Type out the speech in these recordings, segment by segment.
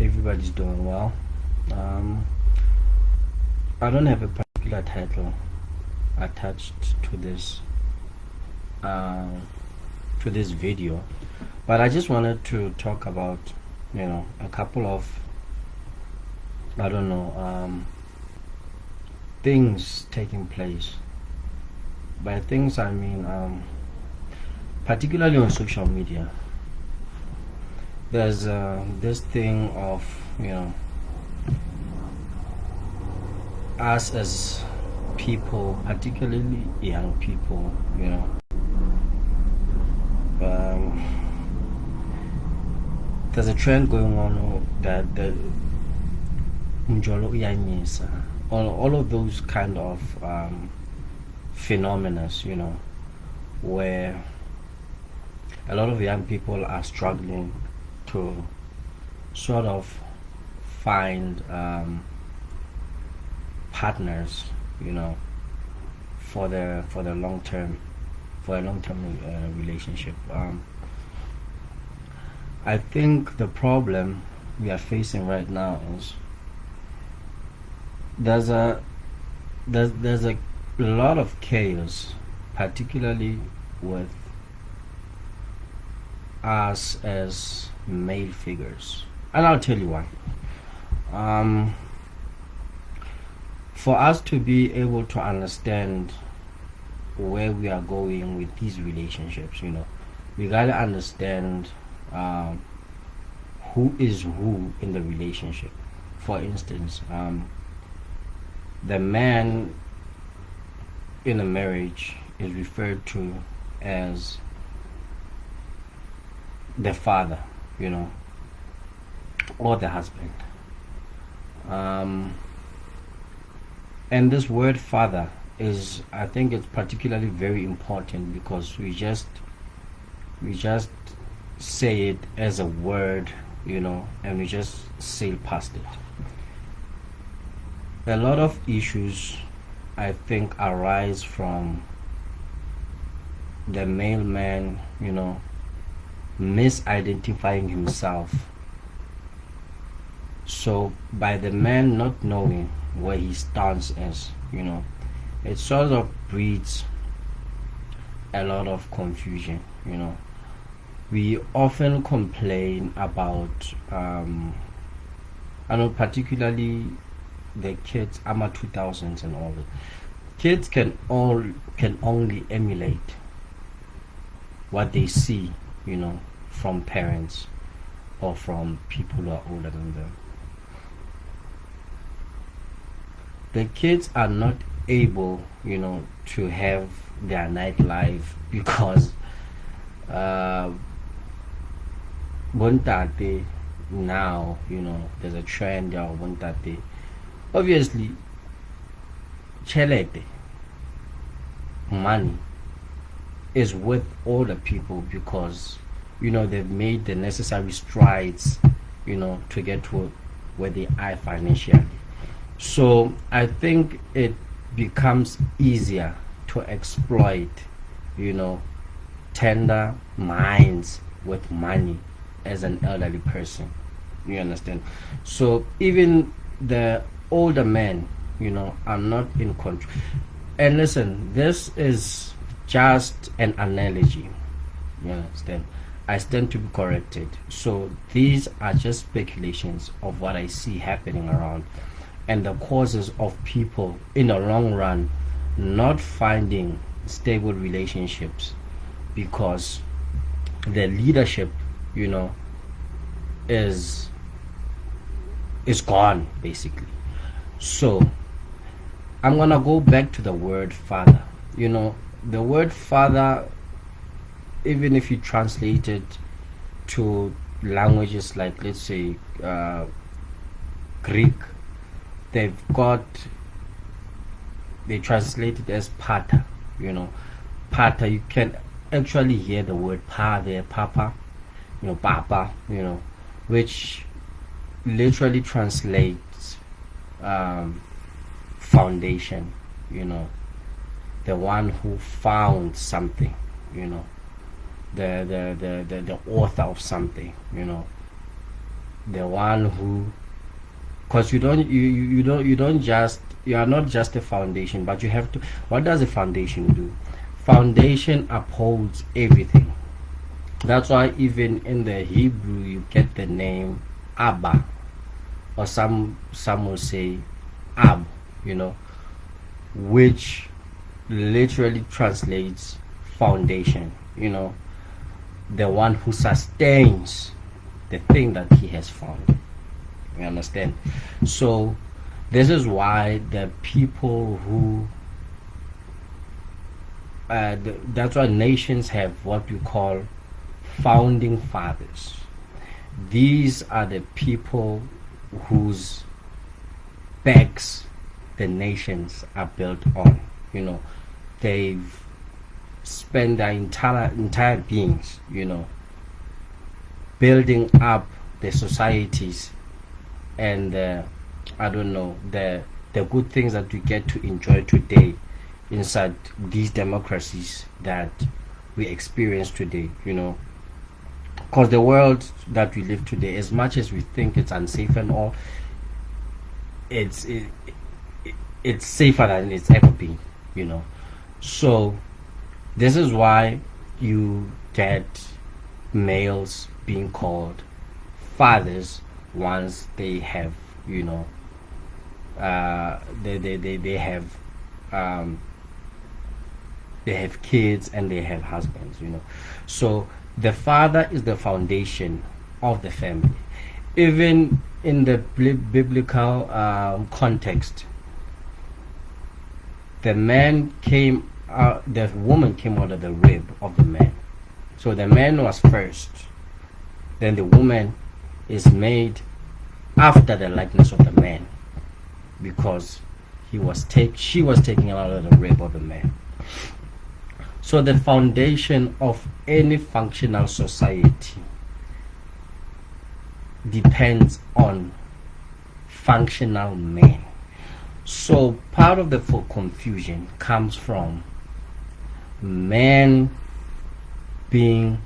everybody's doing well. Um, I don't have a particular title attached uh, to this video, but I just wanted to talk about, a couple of, I don't know, things taking place. By things I mean, particularly on social media. There's this thing of, us as people, particularly young people, um, there's a trend going on that the Mjolo Uyanyisa, all of those kind of phenomena, where a lot of young people are struggling to sort of find partners, for the long term, for a long term relationship. I think the problem we are facing right now is there's a lot of chaos, particularly with us as male figures, and I'll tell you why. For us to be able to understand where we are going with these relationships, we gotta understand who is who in the relationship. For instance, the man in a marriage is referred to as the father, or the husband. And this word father is, I think it's particularly very important because we just say it as a word, and we just sail past it. A lot of issues, I think, arise from the male man, misidentifying himself. So by the man not knowing where he stands as, it sort of breeds a lot of confusion. We often complain about I know particularly the kids, AMA 2000s and all that. Kids can only emulate what they see, from parents or from people who are older than them. The kids are not able, to have their nightlife because bontate now, there's a trend of bontate. Obviously, chelete, money, is with older people because they've made the necessary strides to get to where they are financially. So I think it becomes easier to exploit tender minds with money as an elderly person, you understand. So even the older men are not in control. And listen, this is just an analogy, you understand. I stand to be corrected. So these are just speculations of what I see happening around and the causes of people in the long run not finding stable relationships because the leadership, is gone basically. So I'm gonna go back to the word father. The word father, even if you translate it to languages like, let's say, Greek, they translate it as pater. Pater, you can actually hear the word pa there, papa, papa, which literally translates foundation, the one who found something, the author of something, the one who, because you are not just a foundation, but you have to. What does a foundation do? Foundation upholds everything. That's why even in the Hebrew you get the name Abba, or some will say Ab, you know, which literally translates foundation, you know, the one who sustains the thing that he has found. You understand? So this is why the people who that's why nations have what we call founding fathers. These are the people whose backs the nations are built on. You know, they've spent their entire beings, you know, building up the societies and I don't know, the good things that we get to enjoy today inside these democracies that we experience today, you know. Because the world that we live today, as much as we think it's unsafe and all, it's safer than it's ever been, you know. So this is why you get males being called fathers once they have, you know, they have kids and they have husbands, you know. So the father is the foundation of the family. Even in the biblical context, the woman came out of the rib of the man. So the man was first, then the woman is made after the likeness of the man, because she was taken out of the rib of the man. So the foundation of any functional society depends on functional men. So part of the confusion comes from men being,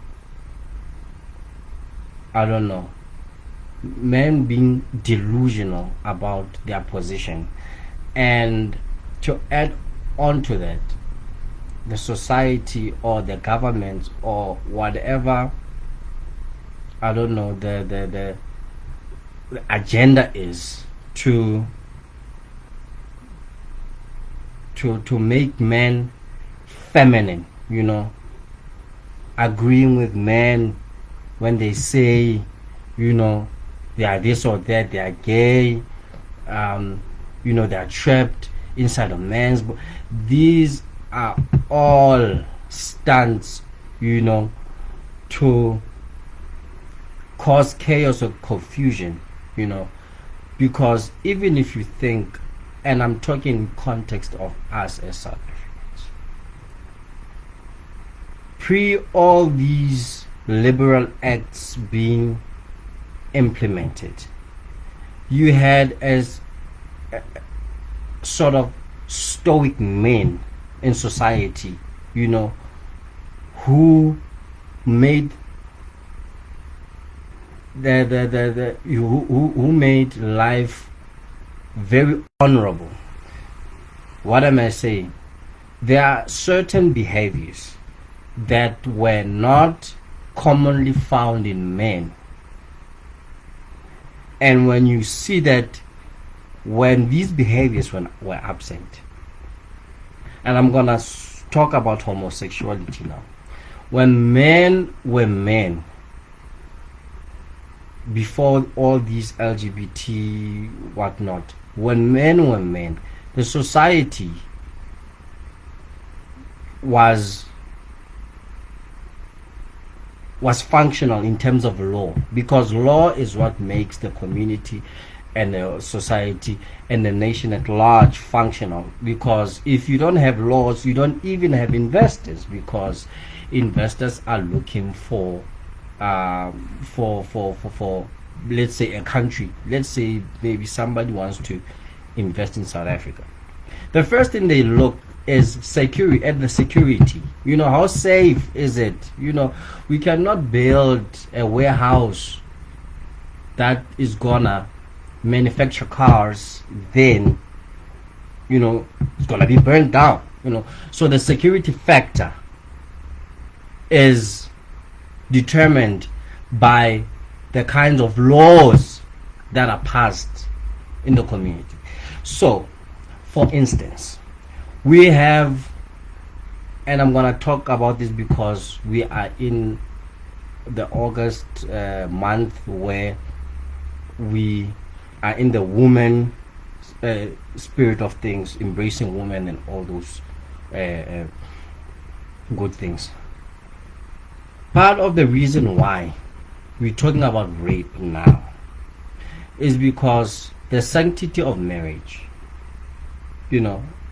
I don't know, men being delusional about their position. And to add on to that, the society or the government or whatever, I don't know, the agenda is to make men feminine, you know, agreeing with men when they say, you know, they are this or that, they are gay, you know, they are trapped inside a man's these are all stunts, you know, to cause chaos or confusion, you know, because even if you think, and I'm talking in context of us as South Africans, pre all these liberal acts being implemented, you had as sort of stoic men in society, you know, who made who made life very honorable. What am I saying? There are certain behaviors that were not commonly found in men, and when you see that, when these behaviors were absent, and I'm gonna talk about homosexuality now. When men were men, before all these LGBT whatnot, when men were men, the society was functional in terms of law, because law is what makes the community and the society and the nation at large functional. Because if you don't have laws, you don't even have investors, because investors are looking for let's say a country, let's say maybe somebody wants to invest in South Africa. The first thing they look is security, at the security. You know, how safe is it? You know, we cannot build a warehouse that is gonna manufacture cars, then it's gonna be burned down. So the security factor is determined by the kinds of laws that are passed in the community. So, for instance, we have, and I'm gonna talk about this because we are in the August month, where we are in the woman spirit of things, embracing women and all those good things. Part of the reason why we're talking about rape now is because the sanctity of marriage,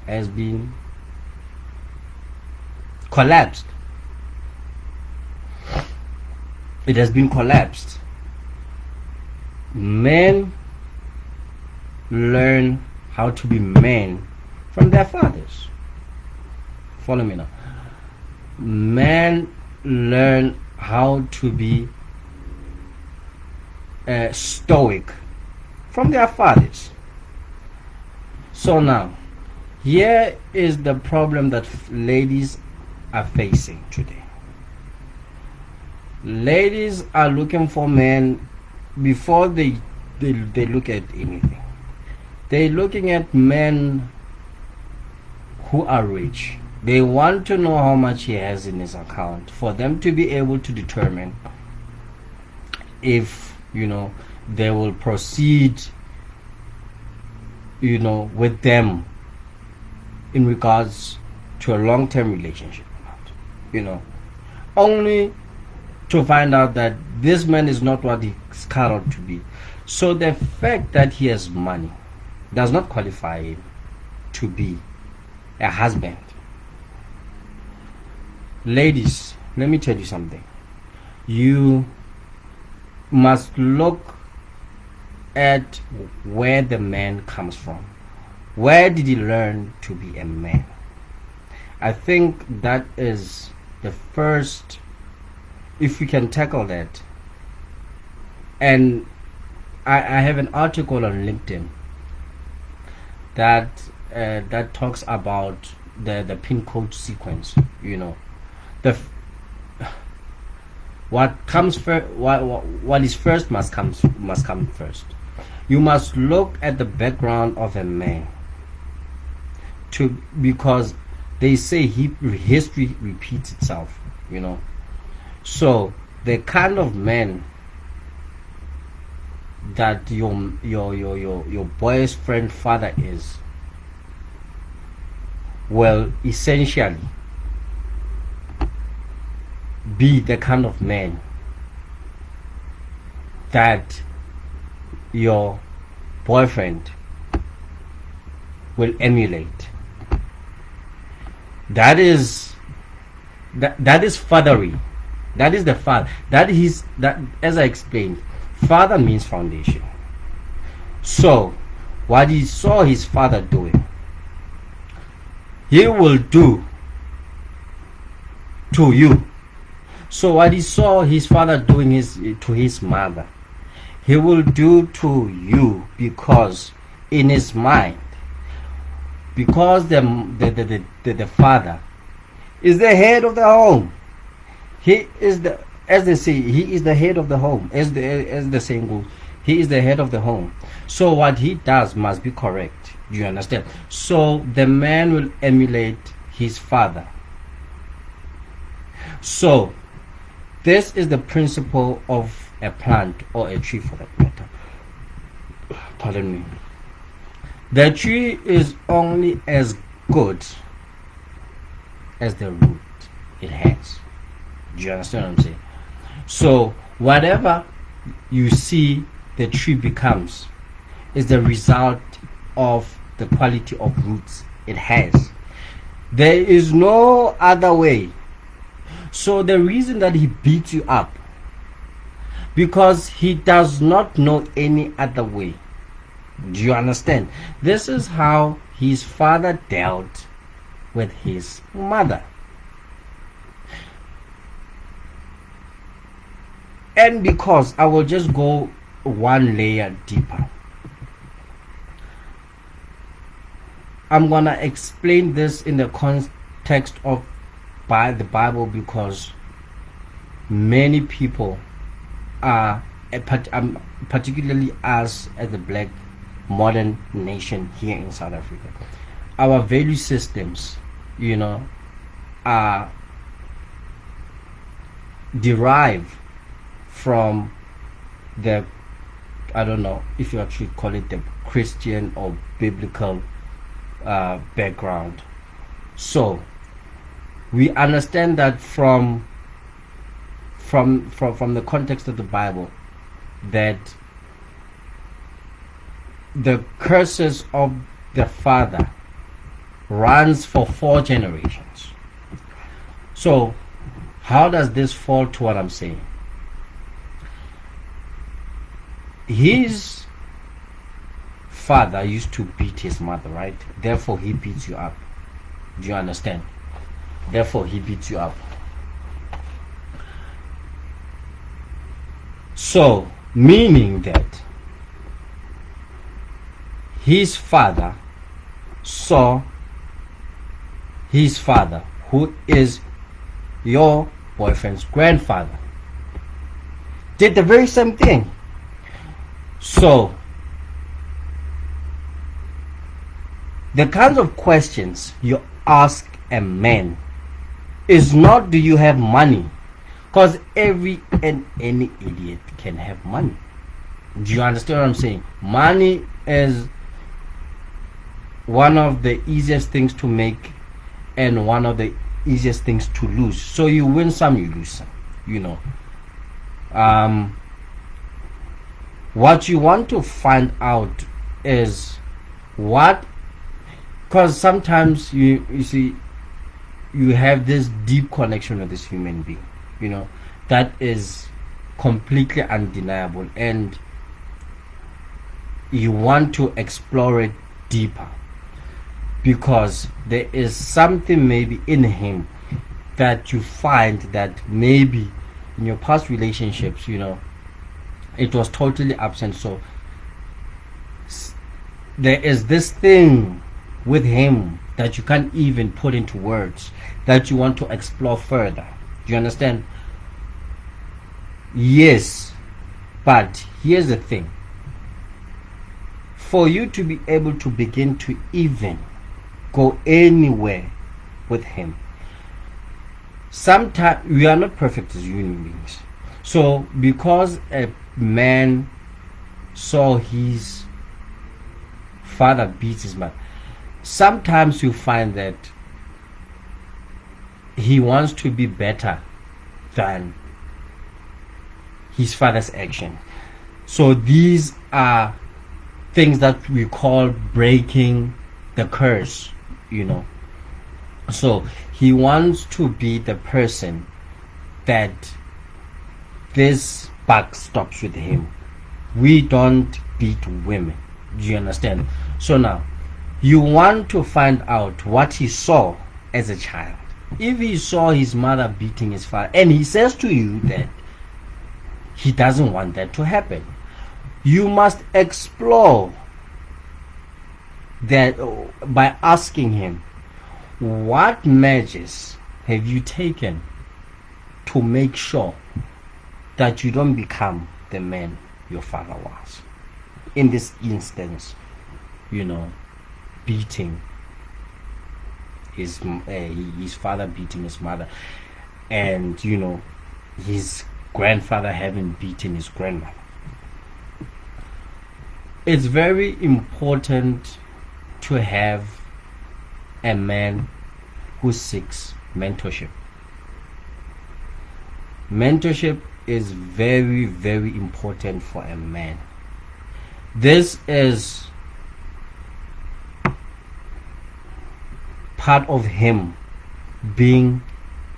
has been collapsed. It has been collapsed. Men learn how to be men from their fathers. Follow me now. Men learn how to be stoic from their fathers. So now, here is the problem that ladies are facing today. Ladies are looking for men before they look at anything. They're looking at men who are rich. They want to know how much he has in his account for them to be able to determine if they will proceed with them in regards to a long-term relationship, only to find out that this man is not what he's cut out to be. So the fact that he has money does not qualify him to be a husband. Ladies, let me tell you something. You must look at where the man comes from. Where did he learn to be a man? I think that is the first, if we can tackle that. And I have an article on LinkedIn that talks about the pin code sequence. What comes first, what is first must come first. You must look at the background of a man, because they say history repeats itself. So the kind of man that your boy's friend father is will essentially be the kind of man that your boyfriend will emulate. That is fathery. That is the father. That, as I explained, father means foundation. So what he saw his father doing, he will do to you. So what he saw his father doing to his mother, he will do to you, because in his mind, because the father is the head of the home. He is the, as they say, he is the head of the home. As the saying goes, he is the head of the home. So what he does must be correct. Do you understand? So the man will emulate his father. So this is the principle of a plant or a tree, for that matter. Pardon me. The tree is only as good as the root it has. Do you understand what I'm saying? So whatever you see the tree becomes is the result of the quality of roots it has. There is no other way. So the reason that he beats you up, because he does not know any other way. Do you understand? This is how his father dealt with his mother. And because I will just go one layer deeper. I'm gonna explain this in the context of by the Bible, because many people are, particularly us as a black modern nation here in South Africa, our value systems, are derived from the, I don't know if you actually call it the Christian or biblical background. So we understand that from the context of the Bible, that the curses of the father runs for 4 generations. So how does this fall to what I'm saying? His father used to beat his mother, right? Therefore he beats you up. Do you understand? Therefore he beats you up. So meaning that his father saw his father, who is your boyfriend's grandfather, did the very same thing. So the kinds of questions you ask a man is not, do you have money? Because every and any idiot can have money. Do you understand what I'm saying? Money is one of the easiest things to make and one of the easiest things to lose. So you win some, you lose some, what you want to find out is what, because sometimes you see you have this deep connection with this human being, that is completely undeniable, and you want to explore it deeper because there is something maybe in him that you find that maybe in your past relationships, it was totally absent. So there is this thing with him that you can't even put into words, that you want to explore further. Do you understand? Yes, but here's the thing. For you to be able to begin to even go anywhere with him, sometimes we are not perfect as human beings. So because a man saw his father beat his mother, sometimes you find that he wants to be better than his father's action. So these are things that we call breaking the curse, So he wants to be the person that this buck stops with him. We don't beat women. Do you understand? So now you want to find out what he saw as a child. If he saw his mother beating his father and he says to you that he doesn't want that to happen, you must explore that by asking him, what measures have you taken to make sure that you don't become the man your father was? In this instance, beating his father, beating his mother, and his grandfather having beaten his grandmother. It's very important to have a man who seeks mentorship. Mentorship is very, very important for a man. This is part of him being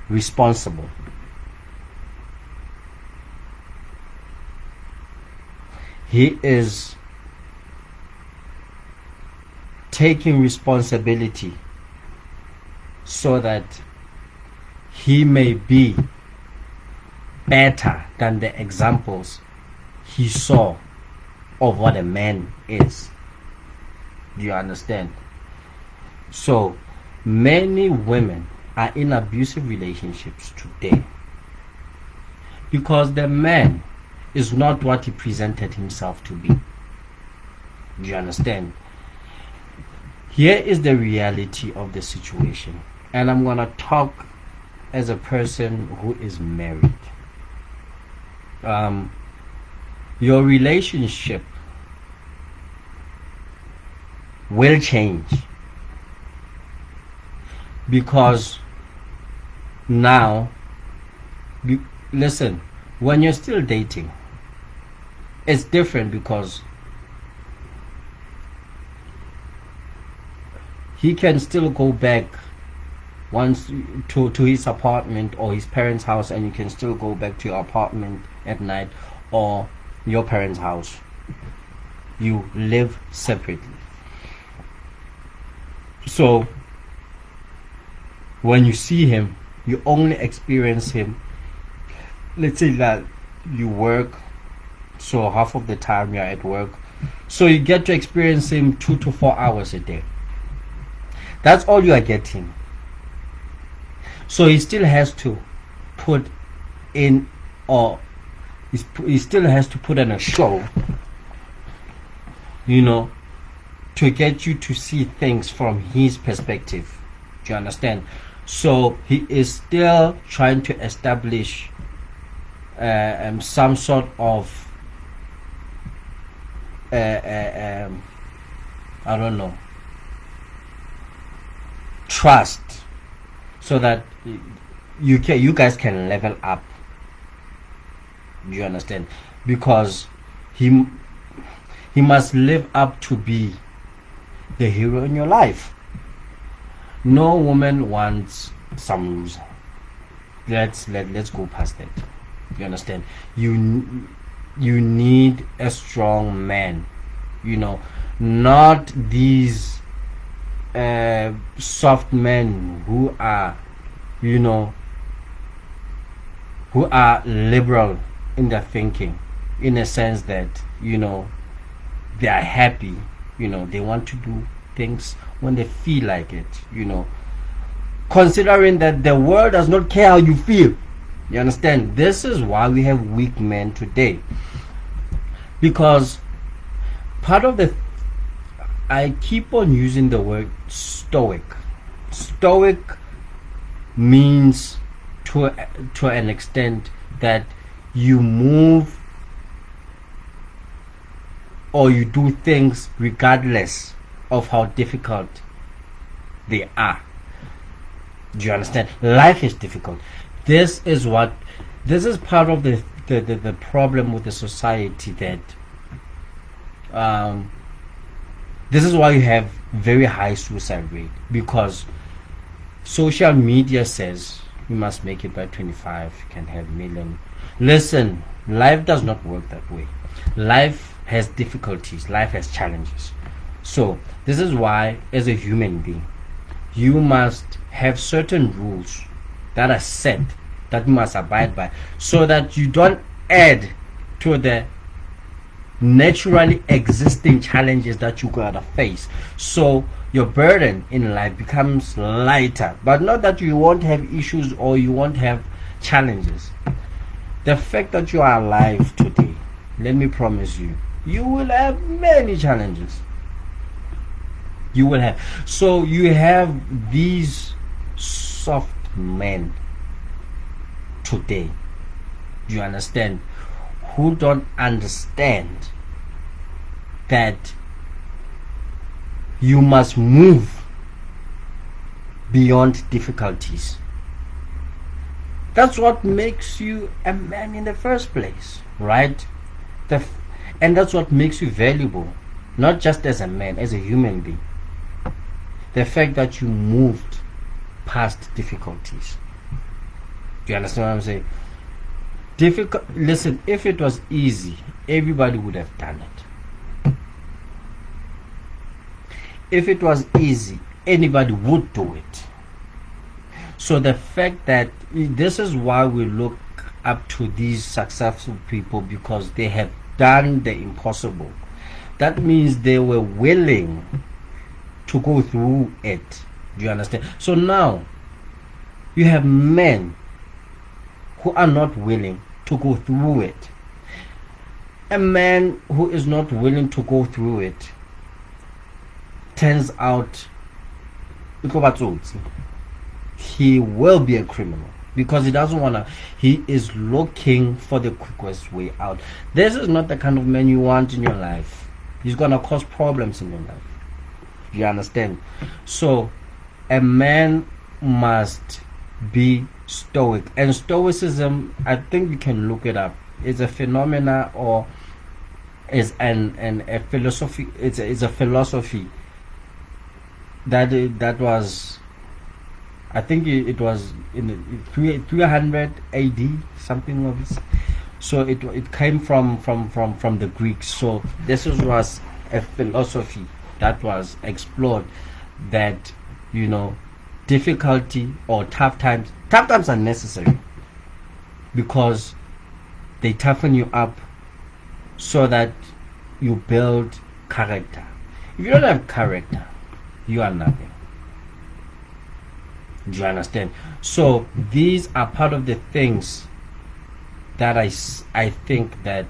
responsible. He is taking responsibility so that he may be better than the examples he saw of what a man is. Do you understand? So many women are in abusive relationships today because the man is not what he presented himself to be. Do you understand? Here is the reality of the situation, and I'm gonna talk as a person who is married. Your relationship will change because now, listen, when you're still dating, it's different because he can still go back once to his apartment or his parents' house, and you can still go back to your apartment at night or your parents' house. You live separately. So when you see him, you only experience him. Let's say that you work, so half of the time you're at work, so you get to experience him 2 to 4 hours a day. That's all you are getting. So he still has to put in, or he still has to put in a show, to get you to see things from his perspective. Do you understand? So he is still trying to establish some sort of I don't know, trust, so that you guys can level up. Do you understand? Because he must live up to be the hero in your life. No woman wants some loser. Let's go past that. You understand? You need a strong man. Not these soft men who are liberal in their thinking, in a sense that they are happy. They want to do things when they feel like it, considering that the world does not care how you feel. You understand? This is why we have weak men today, because part of I keep on using the word stoic. Stoic means to an extent that you move or you do things regardless of how difficult they are. Do you understand? Life is difficult. This is part of the problem with the society, that this is why you have very high suicide rate, because social media says you must make it by 25, you can have million. Listen, life does not work that way. Life has difficulties, life has challenges. So this is why, as a human being, you must have certain rules that are set, that you must abide by, so that you don't add to the naturally existing challenges that you gotta face. So your burden in life becomes lighter, but not that you won't have issues or you won't have challenges. The fact that you are alive today, let me promise you, you will have many challenges. You will have. So you have these soft men today, you understand, who don't understand that you must move beyond difficulties. That's what makes you a man in the first place, right? And that's what makes you valuable, not just as a man, as a human being. The fact that you moved past difficulties. Do you understand what I'm saying? Listen, if it was easy, everybody would have done it. If it was easy, anybody would do it. So the fact that this is why we look up to these successful people, because they have done the impossible. that means they were willing to go through it. Do you understand? So now you have men who are not willing to go through it. A man who is not willing to go through it turns out he will be a criminal, because he doesn't want to, he is looking for the quickest way out. This is not the kind of man you want in your life. He's going to cause problems in your life. You understand? So a man must be stoic, and stoicism, I think you can look it up, is a phenomena, or is a philosophy. It's a philosophy that was, I think it was in 300 AD, something of this. So it came from the Greeks. So this was a philosophy that was explored, that difficulty or tough times are necessary, because they toughen you up so that you build character. If you don't have character, you are nothing. Do you understand? So these are part of the things that I think that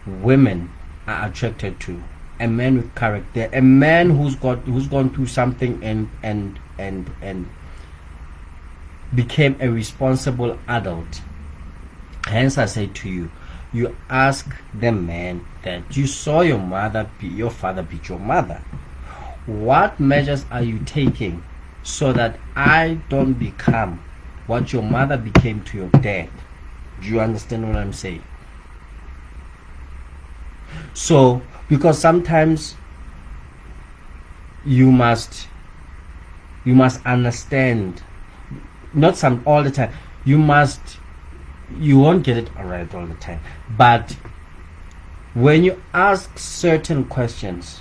women are attracted to. A man with character, a man who's gone through something and became a responsible adult. Hence I say to you, you ask the man that you saw your father beat your mother. What measures are you taking so that I don't become what your mother became to your dad? Do you understand what I'm saying? So, because sometimes you must understand, not all the time. You won't get it right all the time, but when you ask certain questions,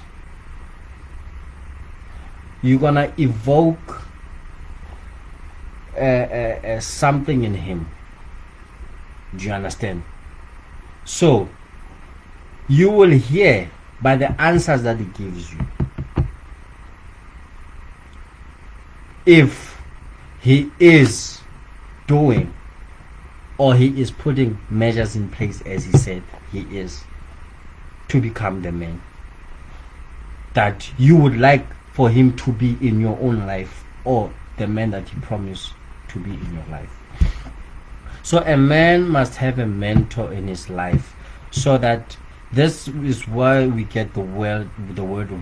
you're gonna evoke something in him. Do you understand? So you will hear by the answers that he gives you if he is doing, or he is putting measures in place, as he said he is, to become the man that you would like for him to be in your own life, or the man that he promised to be in your life. So a man must have a mentor in his life, so that this is why we get the word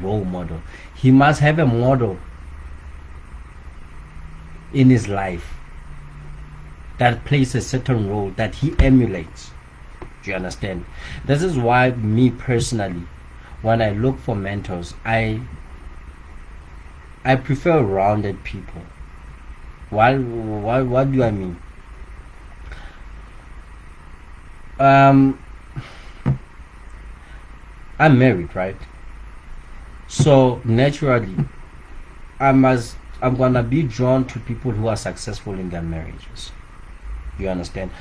role model. He must have a model in his life that plays a certain role that he emulates. Do you understand? This is why me personally, when I look for mentors, I prefer rounded people. What do I mean? I'm married, right? So naturally, I'm gonna be drawn to people who are successful in their marriages. You understand?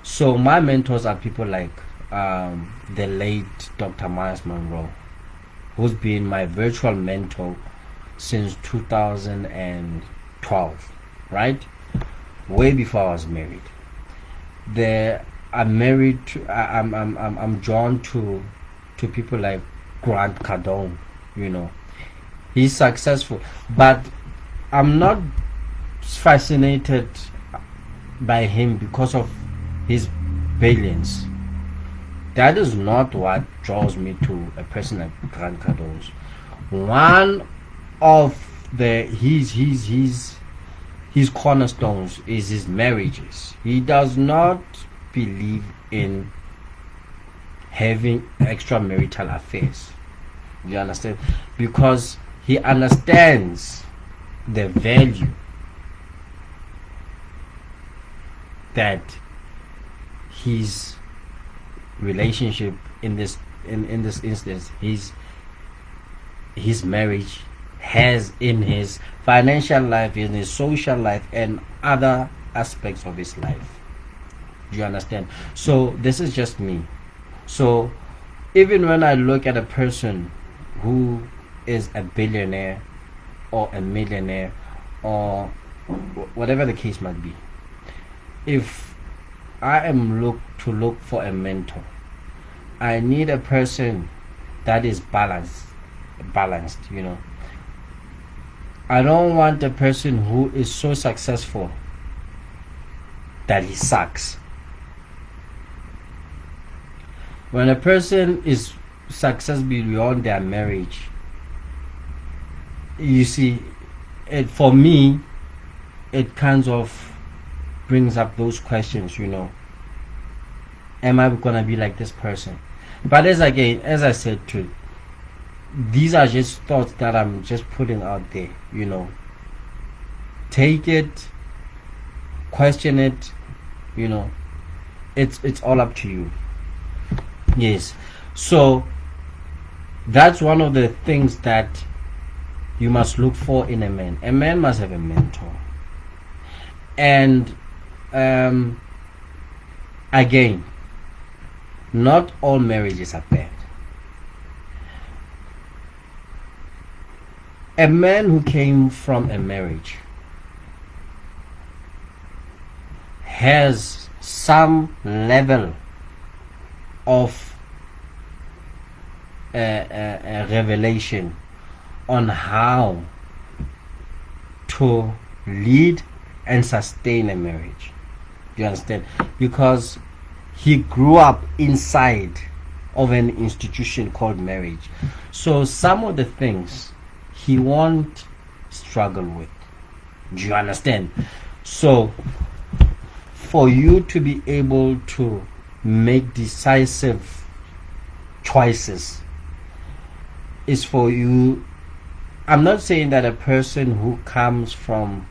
So my mentors are people like the late Dr. Miles Monroe, who's been my virtual mentor since 2012, right? Way before I was married. I'm drawn to people like Grant Cardone. He's successful, but I'm not fascinated by him because of his brilliance. That is not what draws me to a person like Grant Cardone. One of his cornerstones is his marriages. He does not believe in having extramarital affairs. You understand? Because he understands the value that his relationship in this instance, his marriage has in his financial life, in his social life, and other aspects of his life. Do you understand? So this is just me. So Even when I look at a person who is a billionaire or a millionaire or whatever the case might be, if I am look for a mentor, I need a person that is balanced. I don't want a person who is so successful that he sucks. When a person is success beyond their marriage, you see, for me, it kind of brings up those questions. Am I gonna be like this person? But as I said too, these are just thoughts that I'm just putting out there. Take it, question it. It's all up to you. Yes. So that's one of the things that you must look for in a man. A man must have a mentor. And again, not all marriages are bad. A man who came from a marriage has some level of a revelation on how to lead and sustain a marriage. Do you understand? Because he grew up inside of an institution called marriage. So some of the things he won't struggle with. Do you understand? So for you to be able to make decisive choices is for you. I'm not saying that a person who comes from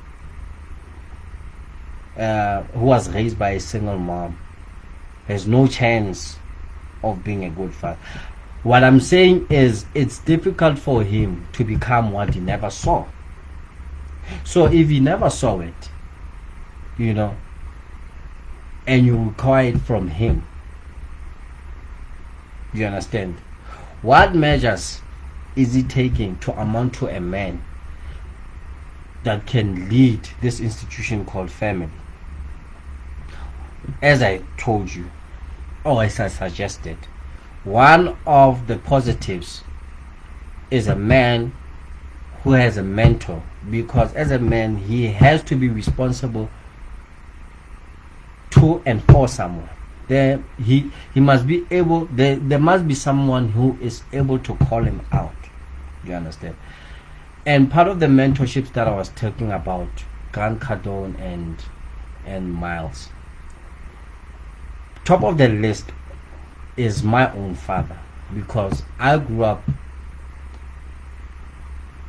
who was raised by a single mom has no chance of being a good father. What I'm saying is it's difficult for him to become what he never saw. So if he never saw it, and you require it from him, you understand? What measures is he taking to amount to a man that can lead this institution called family? As I told you, or as I suggested, one of the positives is a man who has a mentor, because as a man he has to be responsible to and for someone. He must be able, there must be someone who is able to call him out. You understand? And part of the mentorships that I was talking about, Grant Cardone and Miles, top of the list is my own father, because I grew up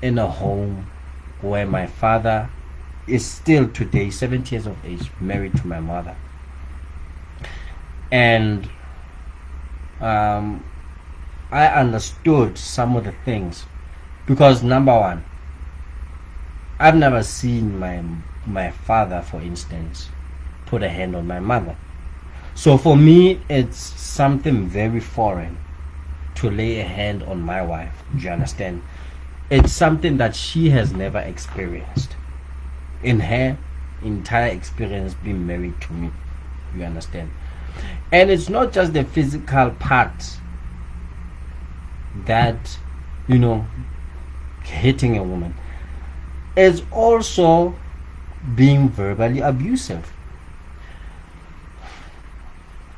in a home where my father is still today 70 years of age, married to my mother. And I understood some of the things, because number one, I've never seen my father, for instance, put a hand on my mother. So for me, it's something very foreign to lay a hand on my wife. Do you understand? It's something that she has never experienced in her entire experience being married to me. You understand? And it's not just the physical part that, hitting a woman. It's also being verbally abusive.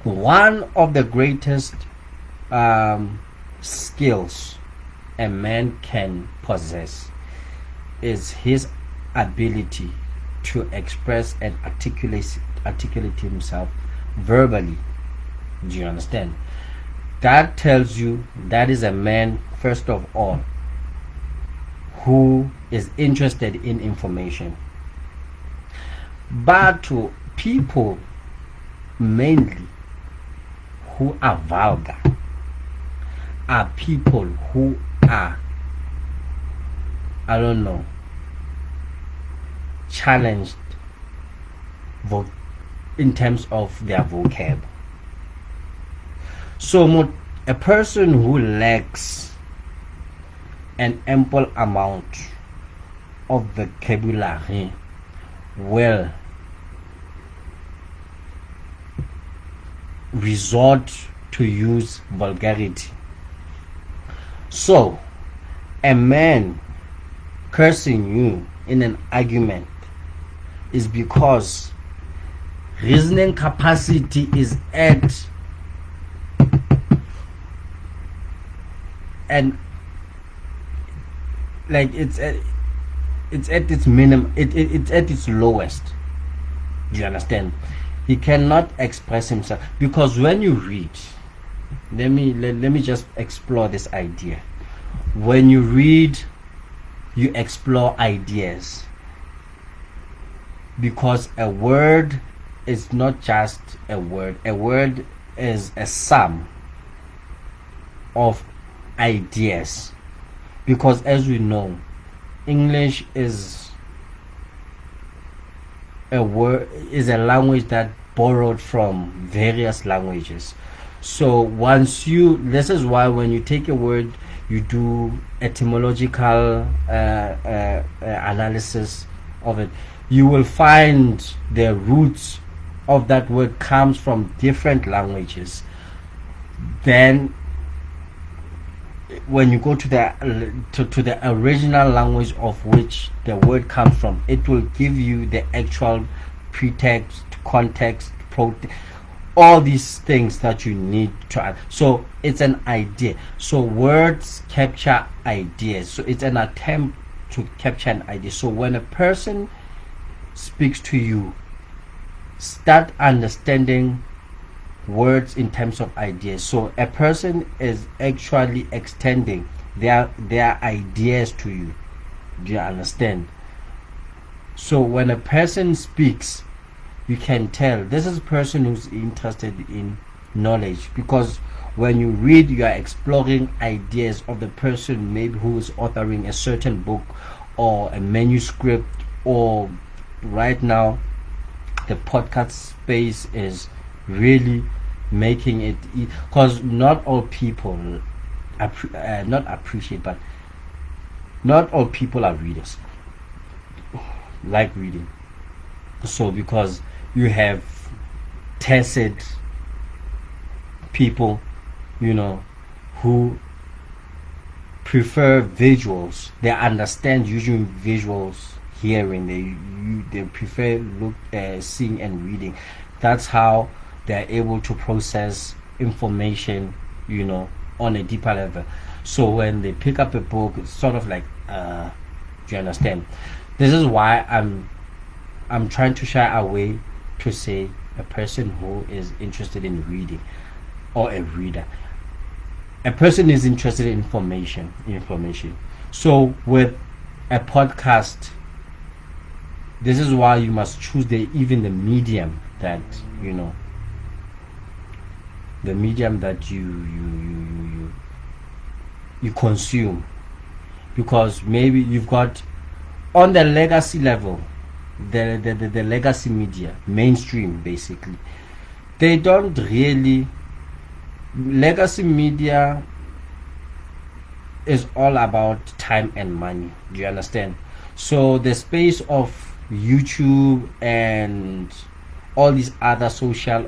One of the greatest skills a man can possess is his ability to express and articulate himself verbally. Do you understand? That tells you that is a man, first of all, who is interested in information. But to people mainly who are vulgar are people who are, challenged in terms of their vocab. So A person who lacks an ample amount of vocabulary will resort to use vulgarity. So, a man cursing you in an argument is because reasoning capacity is at and like it's at its minimum, it's at its lowest. Do you understand? He cannot express himself because when you read, let me just explore this idea. When you read, you explore ideas, because a word is not just a word. A word is a sum of ideas, because as we know, English is a language that borrowed from various languages. So this is why when you take a word, you do etymological analysis of it. You will find the roots of that word comes from different languages. Then when you go to the original language of which the word comes from, it will give you the actual pretext, context, all these things that you need to add. So it's an idea. So words capture ideas. So it's an attempt to capture an idea. So when a person speaks to you, start understanding words in terms of ideas. So a person is actually extending their ideas to you. Do you understand? So when a person speaks, you can tell this is a person who's interested in knowledge, because when you read, you are exploring ideas of the person maybe who is authoring a certain book or a manuscript, or right now the podcast space is really making it, because not all people not appreciate, but not all people are readers, like reading. So because you have tacit people, who prefer visuals, they understand using visuals, hearing, they prefer seeing and reading. That's how they're able to process information, on a deeper level. So when they pick up a book, it's sort of like, do you understand? This is why I'm trying to shy away to say a person who is interested in reading, or a reader. A person is interested in information. So with a podcast, this is why you must choose even the medium that the medium that you consume, because maybe you've got on the legacy level, the legacy media, mainstream, basically, they don't really. Legacy media is all about time and money. Do you understand? So the space of YouTube and all these other social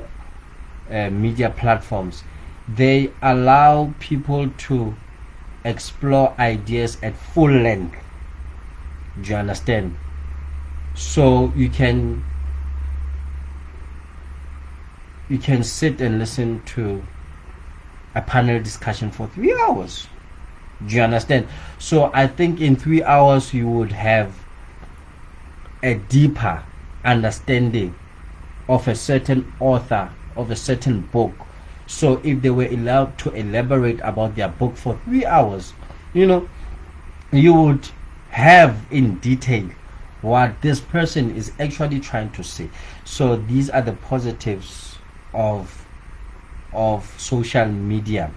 media platforms, they allow people to explore ideas at full length. Do you understand? So you can sit and listen to a panel discussion for 3 hours. Do you understand? So I think in 3 hours you would have a deeper understanding of a certain author, of a certain book. So if they were allowed to elaborate about their book for 3 hours, you would have in detail what this person is actually trying to say. So these are the positives of social media,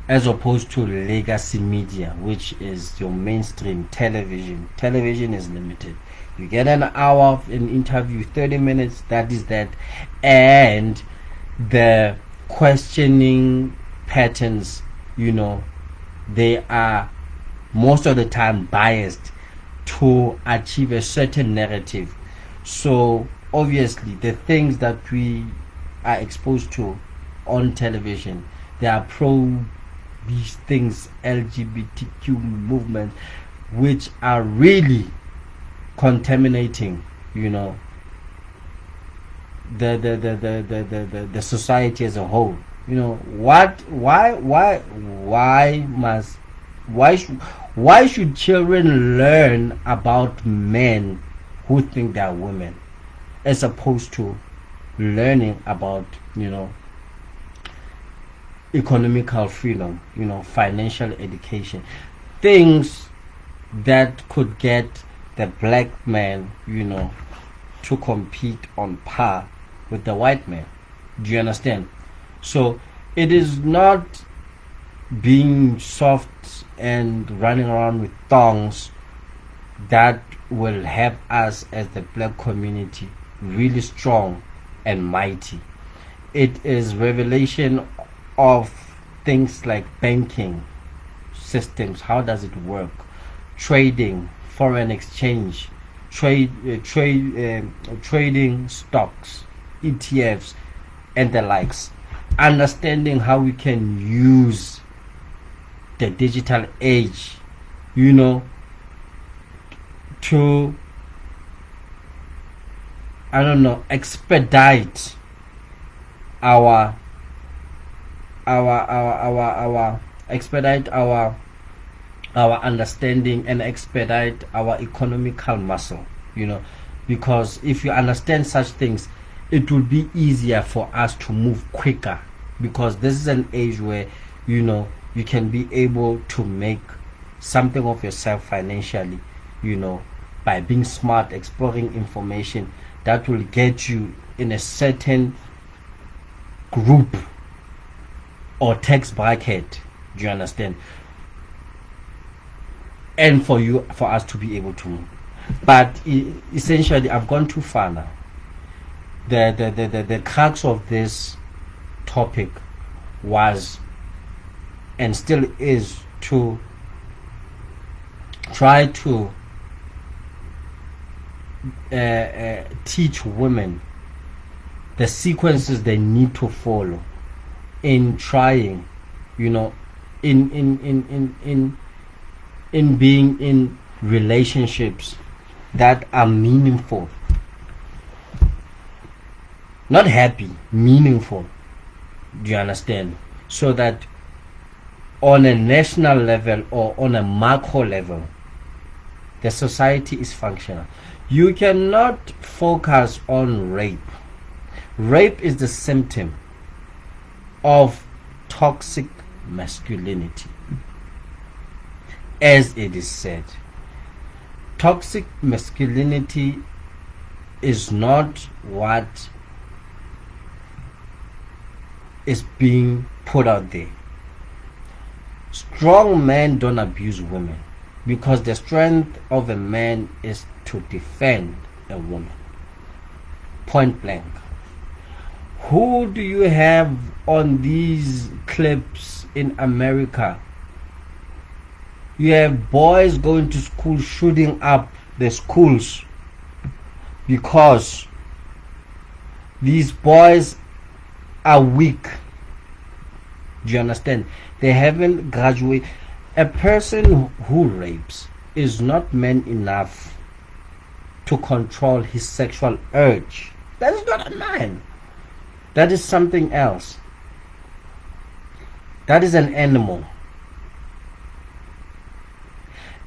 as opposed to legacy media, which is your mainstream television. Television is limited. You get an hour of an interview, 30 minutes, that is that. And the questioning patterns, they are most of the time biased to achieve a certain narrative. So obviously the things that we are exposed to on television, they are pro these things, LGBTQ movement, which are really contaminating, the society as a whole. Why should children learn about men who think they are women, as opposed to learning about economical freedom, financial education, things that could get the black man, to compete on par with the white man. Do you understand? So it is not being soft and running around with thongs that will have us as the black community really strong and mighty. It is revelation of things like banking systems. How does it work? Trading, foreign exchange, trading stocks, ETFs, and the likes. Understanding how we can use the digital age, to expedite our understanding and expedite our economical muscle, because if you understand such things, it will be easier for us to move quicker, because this is an age where you can be able to make something of yourself financially, by being smart, exploring information that will get you in a certain group or tax bracket. Do you understand? And for us to be able to move. But essentially, I've gone too far now. The crux of this topic was and still is to try to teach women the sequences they need to follow in trying, in being in relationships that are meaningful, not happy, meaningful. Do you understand? So that on a national level or on a macro level, the society is functional. You cannot focus on rape. Rape is the symptom of toxic masculinity, as it is said. Toxic masculinity is not what is being put out there. Strong men don't abuse women, because the strength of a man is to defend a woman. Point blank. Who do you have on these clips in America? You have boys going to school shooting up the schools because these boys are weak. Do you understand? They haven't graduated. A person who rapes is not man enough to control his sexual urge. That is not a man. That is something else. That is an animal.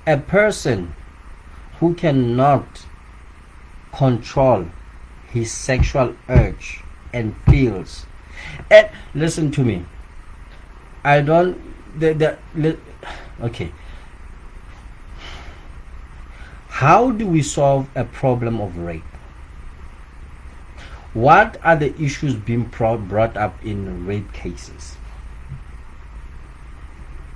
A person who cannot control his sexual urge and feels. And listen to me. I don't. Okay. How do we solve a problem of rape? What are the issues being brought up in rape cases?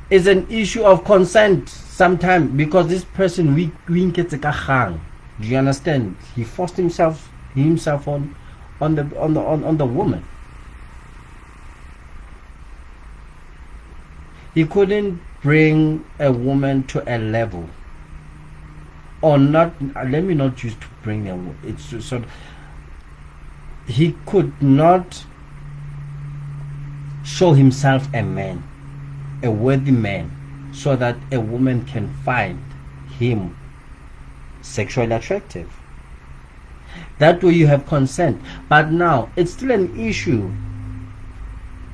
It's an issue of consent sometimes, because this person we gets a kahang. Do you understand? He forced himself on the woman. He couldn't bring a woman to a level, or not. Let me not use to bring a. It's just sort of, he could not show himself a man, a worthy man, so that a woman can find him sexually attractive. That way you have consent. But now it's still an issue,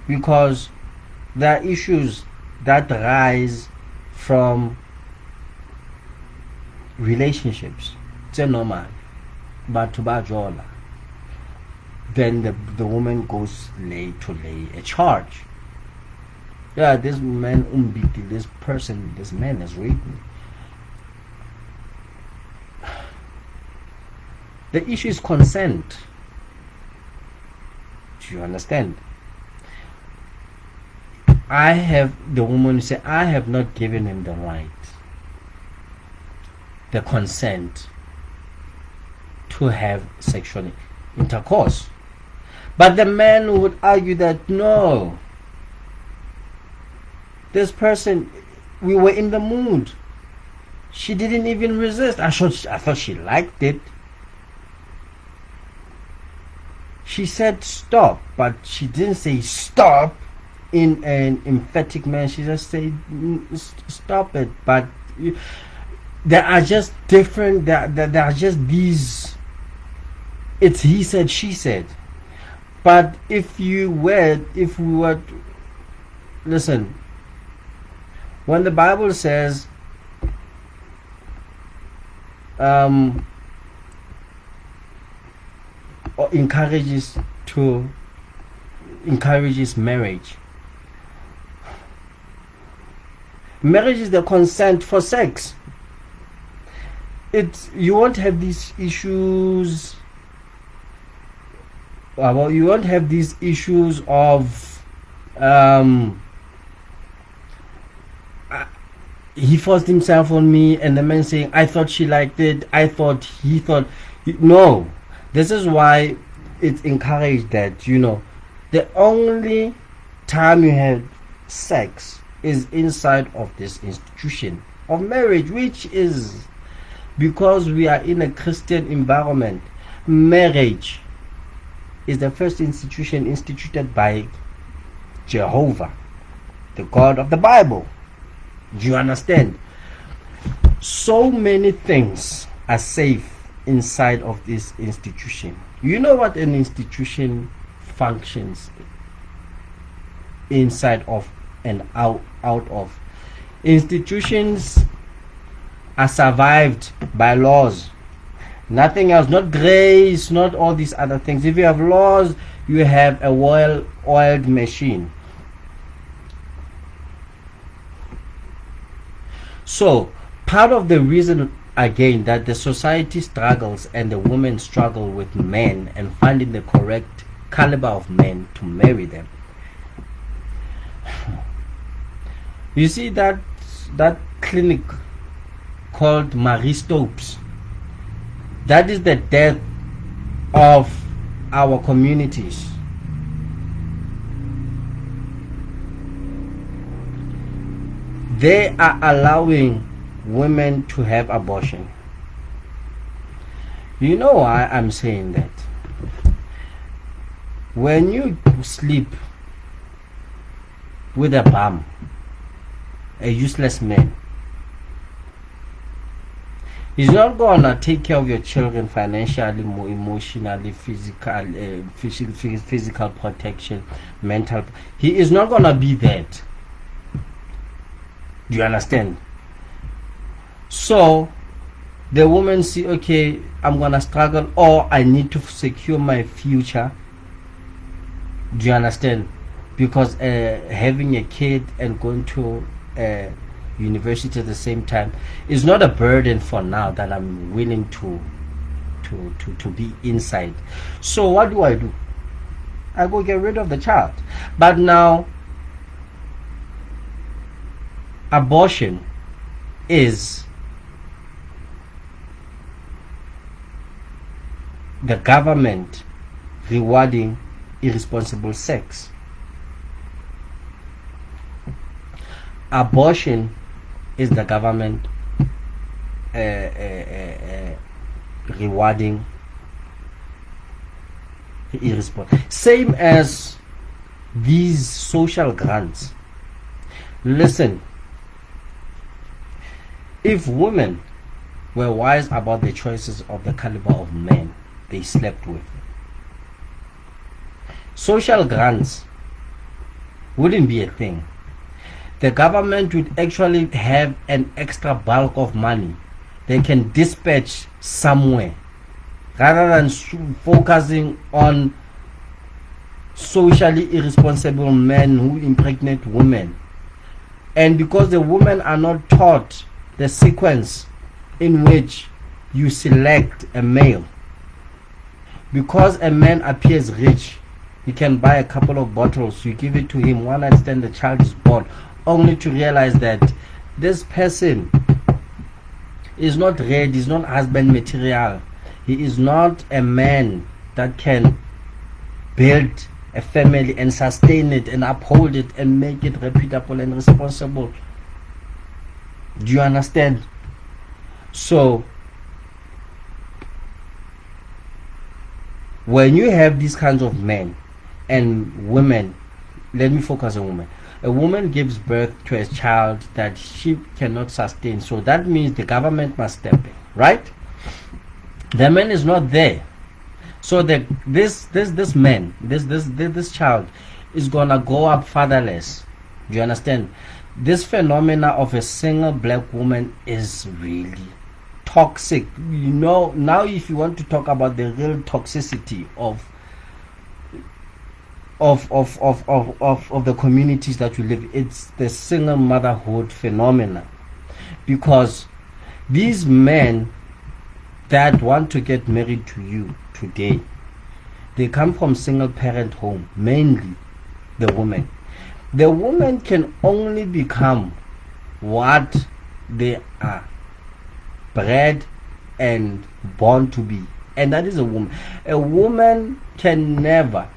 because there are issues that rise from relationships. It's a normal. But to bajola, then the woman goes to lay a charge. Yeah, this man this man has raped me. The issue is consent. Do you understand? The woman say, I have not given him the right, the consent to have sexual intercourse. But the man would argue that no, this person, we were in the mood. She didn't even resist. I thought she liked it. She said stop, but she didn't say stop in an emphatic manner. She just said stop it. But there are just different. There are just these. It's he said, she said. But if we were, listen. When the Bible says, encourages marriage. Marriage is the consent for sex. You won't have these issues. You won't have these issues of he forced himself on me, and the man saying, I thought she liked it, he thought. No. This is why it's encouraged that, the only time you have sex is inside of this institution of marriage, which is because we are in a Christian environment. Marriage is the first institution instituted by Jehovah, the God of the Bible. Do you understand? So many things are safe inside of this institution. You know what an institution functions inside of and out of. Institutions are survived by laws. Nothing else, not grace, not all these other things. If you have laws, you have a well-oiled machine. So, part of the reason, again, that the society struggles and the women struggle with men and finding the correct caliber of men to marry them. You see that clinic called Marie Stopes, that is the death of our communities. They are allowing women to have abortion. You know why I'm saying that? When you sleep with a bum, a useless man, he's not gonna take care of your children financially, emotionally, physical protection, mental. He is not gonna be that. Do you understand? So the woman see, okay, I'm gonna struggle, or I need to secure my future. Do you understand? Because having a kid and going to university at the same time is not a burden for now that I'm willing to be inside. So what do? I go get rid of the child. But now abortion is the government rewarding irresponsible sex. abortion is the government rewarding irresponsible. Same as these social grants. Listen, if women were wise about the choices of the caliber of men they slept with, social grants wouldn't be a thing. The government would actually have an extra bulk of money they can dispatch somewhere rather than focusing on socially irresponsible men who impregnate women. And because the women are not taught the sequence in which you select a male, because a man appears rich, he can buy a couple of bottles, you give it to him, one night stand, the child is born, only to realize that this person is not ready, is not husband material, he is not a man that can build a family and sustain it and uphold it and make it reputable and responsible. Do you understand? So when you have these kinds of men and women, let me focus on women. A woman gives birth to a child that she cannot sustain, so that means the government must step in, right? The man is not there, so this child is gonna grow up fatherless. Do you understand? This phenomena of a single black woman is really toxic. You know, now if you want to talk about the real toxicity of the communities that you live, it's the single motherhood phenomena. Because these men that want to get married to you today, they come from single parent home, mainly the woman. The woman can only become what they are bred and born to be, and that is a woman. A woman can never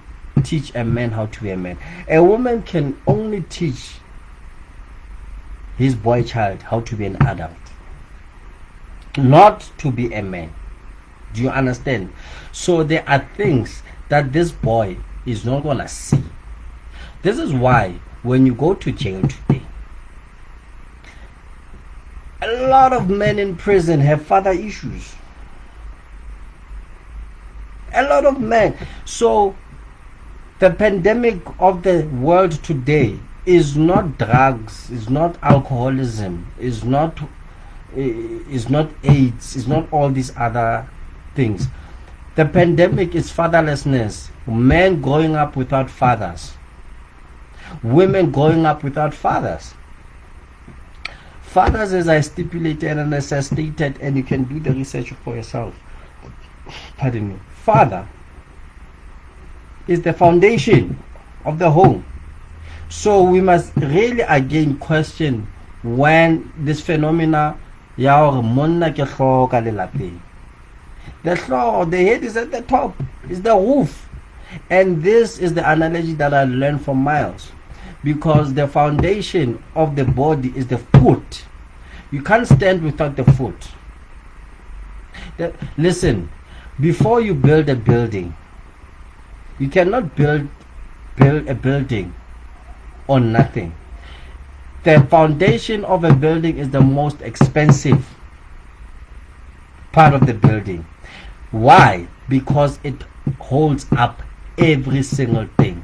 teach a man how to be a man. A woman can only teach his boy child how to be an adult, not to be a man. Do you understand? So there are things that this boy is not gonna see. This is why when you go to jail today, a lot of men in prison have father issues. A lot of men. So the pandemic of the world today is not drugs, is not alcoholism, is not AIDS, is not all these other things. The pandemic is fatherlessness. Men growing up without fathers. Women growing up without fathers. Fathers, as I stipulated and as I stated, and you can do the research for yourself. Pardon me. Father is the foundation of the home. So we must really again question when this phenomena the floor, the head is at the top, is the roof. And this is the analogy that I learned from Miles, because the foundation of the body is the foot. You can't stand without the foot. Listen, before you build a building, you cannot build a building on nothing. The foundation of a building is the most expensive part of the building. Why? Because it holds up every single thing.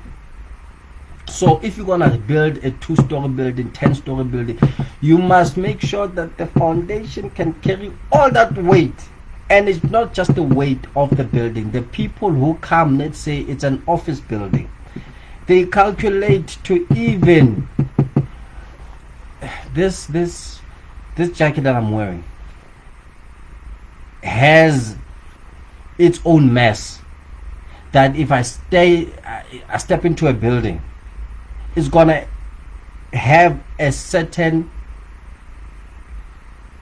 So if you're gonna build a 2-story building, 10-story building, you must make sure that the foundation can carry all that weight. And it's not just the weight of the building. The people who come, let's say it's an office building, they calculate to even this jacket that I'm wearing has its own mess, that if I step into a building, it's gonna have a certain,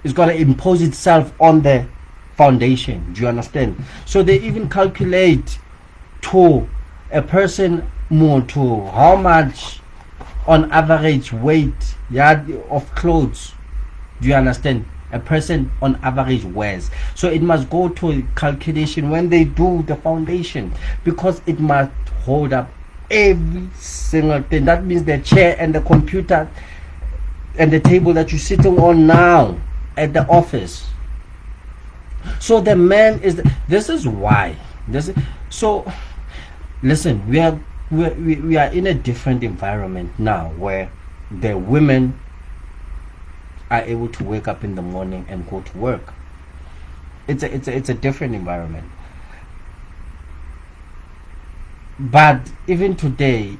it's gonna impose itself on the foundation. Do you understand? So they even calculate to a person more to how much on average weight, yeah, of clothes. Do you understand? A person on average wears. So it must go to a calculation when they do the foundation, because it must hold up every single thing. That means the chair and the computer and the table that you're sitting on now at the office. So the man is this is why so listen, we are in a different environment now, where the women are able to wake up in the morning and go to work. It's a different environment. But even today,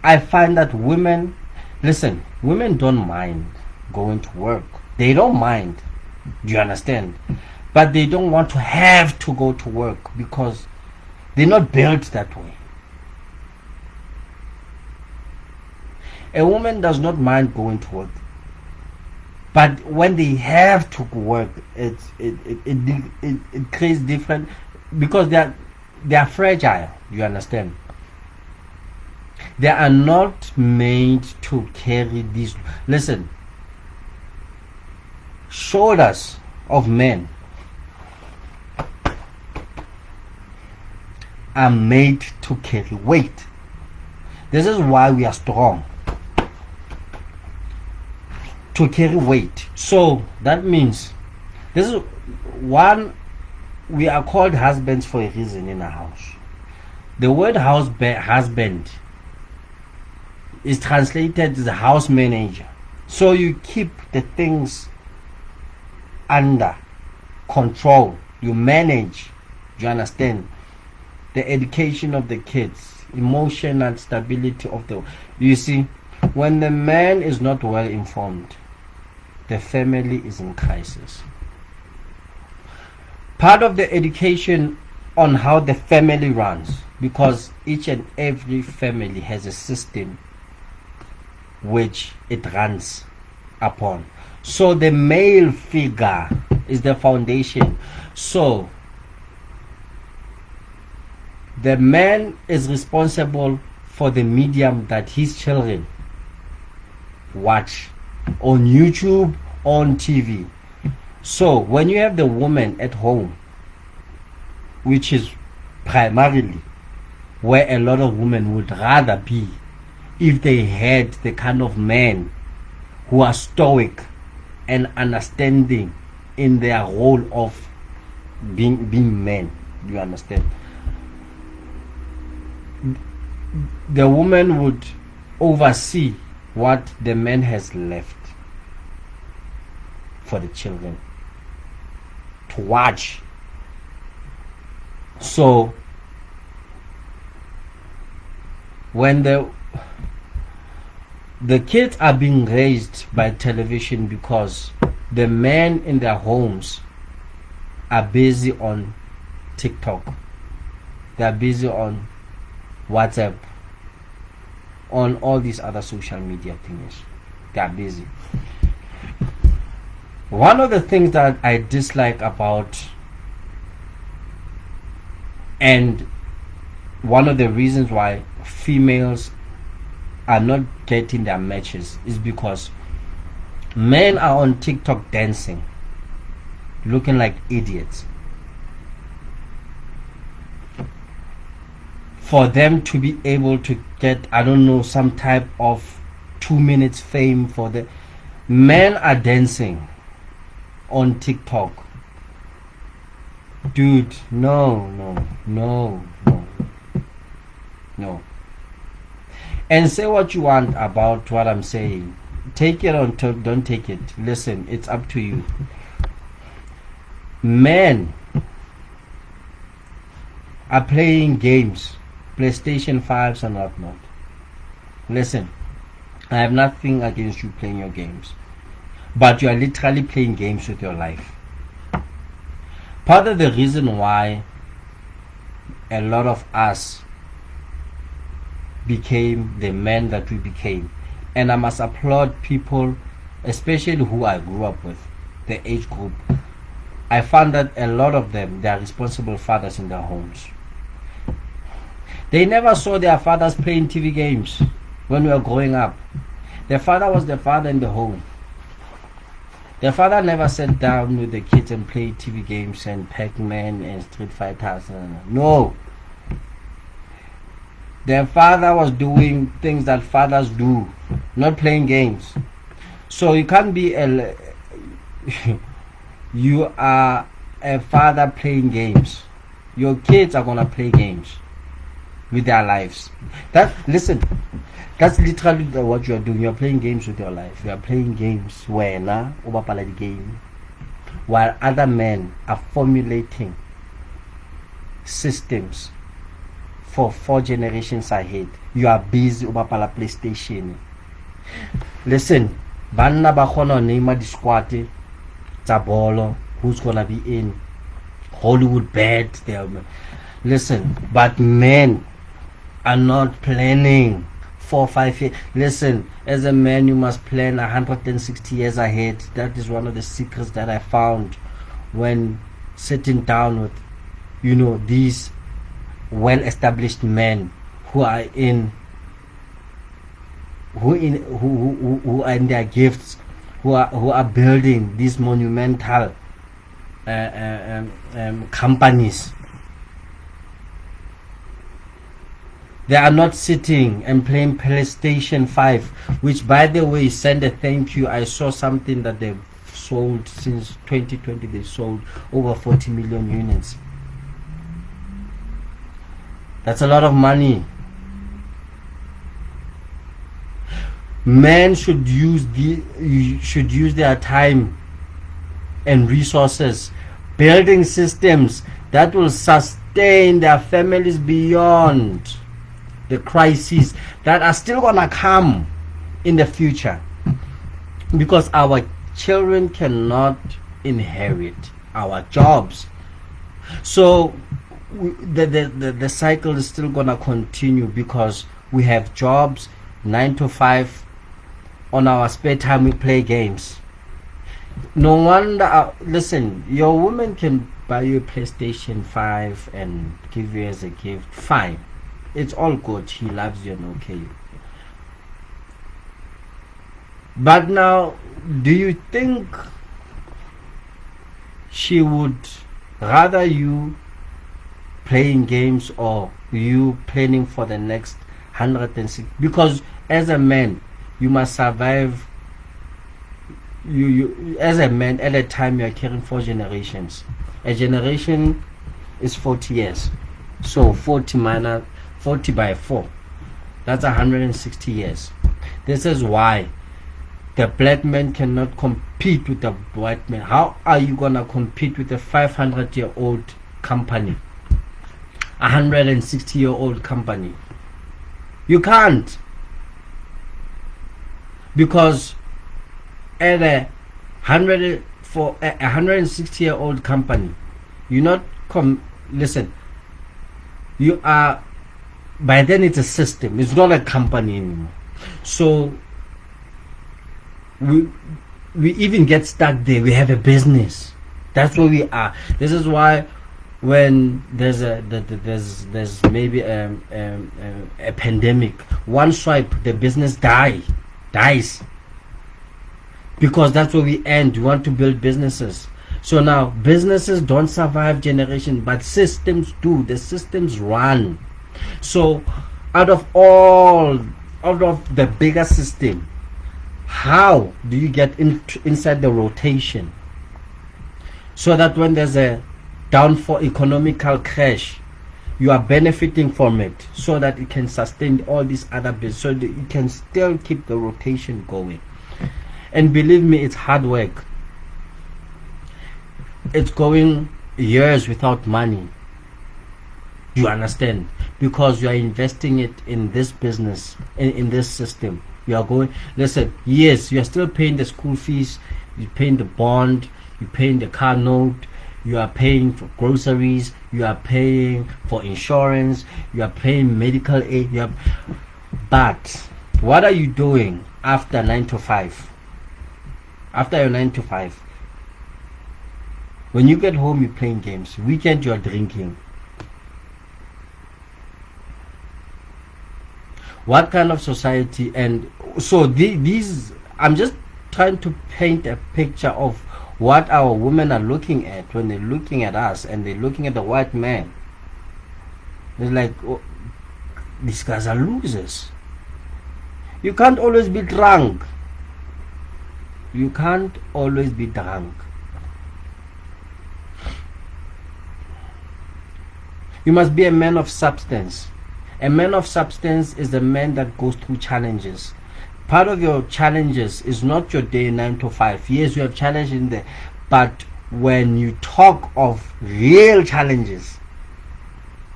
I find that women don't mind going to work. They don't mind. Do you understand? But they don't want to have to go to work because they're not built that way. A woman does not mind going to work, but when they have to work, it creates different, because they are fragile. You understand? They are not made to carry these. Listen, shoulders of men are made to carry weight. This is why we are strong, to carry weight. So that means this is one, we are called husbands for a reason in a house. The word husband is translated as a house manager. So you keep the things under control, you manage. You understand? The education of the kids, emotional stability of the, you see, when the man is not well informed, the family is in crisis. Part of the education on how the family runs, because each and every family has a system which it runs upon. So the male figure is the foundation. So the man is responsible for the medium that his children watch on YouTube, on TV. So when you have the woman at home, which is primarily where a lot of women would rather be if they had the kind of men who are stoic and understanding in their role of being men. You understand? The woman would oversee what the man has left for the children to watch. So when the kids are being raised by television, because the men in their homes are busy on TikTok, they are busy on WhatsApp, on all these other social media things. They are busy. One of the things that I dislike about, and one of the reasons why females are not getting their matches, is because men are on TikTok dancing, looking like idiots, for them to be able to get, I don't know, some type of 2 minutes fame. For the men are dancing on TikTok. Dude, no. And say what you want about what I'm saying. Take it or don't take it. Listen, it's up to you. Men are playing games, PlayStation 5s and whatnot. Listen, I have nothing against you playing your games, but you are literally playing games with your life. Part of the reason why a lot of us became the men that we became, and I must applaud people, especially who I grew up with, the age group. I found that a lot of them, they are responsible fathers in their homes. They never saw their fathers playing TV games. when we were growing up. The father was the father in the home. The father never sat down with the kids and played TV games and Pac-Man and Street Fighters. No. The father was doing things that fathers do, not playing games. So you can't be you are a father playing games. Your kids are gonna play games with their lives. Listen, that's literally what you are doing. You are playing games with your life. You are playing games when the game, while other men are formulating systems for 4 generations ahead. You are busy ubapala PlayStation. Listen, banna ba khona name di squad tsa bolo, who's gonna be in Hollywood bed there. Listen, but men are not planning 4-5 years. Listen, as a man you must plan 160 years ahead. That is one of the secrets that I found when sitting down with these well-established men who are in their gifts, who are building these monumental companies. They are not sitting and playing PlayStation 5, which, by the way, send a thank you. I saw something that they've sold since 2020. They sold over 40 million units. That's a lot of money. Men should use their time and resources building systems that will sustain their families beyond the crises that are still gonna come in the future, because our children cannot inherit our jobs. So the cycle is still gonna continue, because we have jobs 9 to 5. On our spare time we play games. No wonder listen, your woman can buy you a PlayStation 5 and give you as a gift. Fine, it's all good, she loves you and okay. But now, do you think she would rather you playing games or you planning for the next 106? Because as a man you must survive. You as a man, at a time you are caring for generations. A generation is 40 years, so 40 by 4, that's 160 years. This is why the black man cannot compete with the white man. How are you gonna compete with a 500-year-old company, 160-year-old company? You can't, because at a 160-year-old company, you not listen, you are, by then it's a system, it's not a company anymore. So we even get stuck there. We have a business. That's where we are. This is why when there's maybe a pandemic, one swipe the business dies, because that's where we end. We want to build businesses. So now businesses don't survive generation, but systems do. The systems run. So out of the bigger system, how do you get inside the rotation, so that when there's a downfall, economical crash, you are benefiting from it, so that it can sustain all these other business, so that you can still keep the rotation going. And believe me, it's hard work. It's going years without money. You understand? Because you are investing it in this business, in this system. You are going, listen, yes, you are still paying the school fees, you're paying the bond, you're paying the car note, you are paying for groceries, you are paying for insurance, you are paying medical aid. But what are you doing after 9 to 5? After your 9 to 5, when you get home, you're playing games. Weekend, you're drinking. What kind of society? And so these, I'm just trying to paint a picture of what our women are looking at when they're looking at us and they're looking at the white man. They're like, oh, these guys are losers. You can't always be drunk. You can't always be drunk. You must be a man of substance. A man of substance is a man that goes through challenges. Part of your challenges is not your day 9 to 5. Yes, you have challenges in there. But when you talk of real challenges,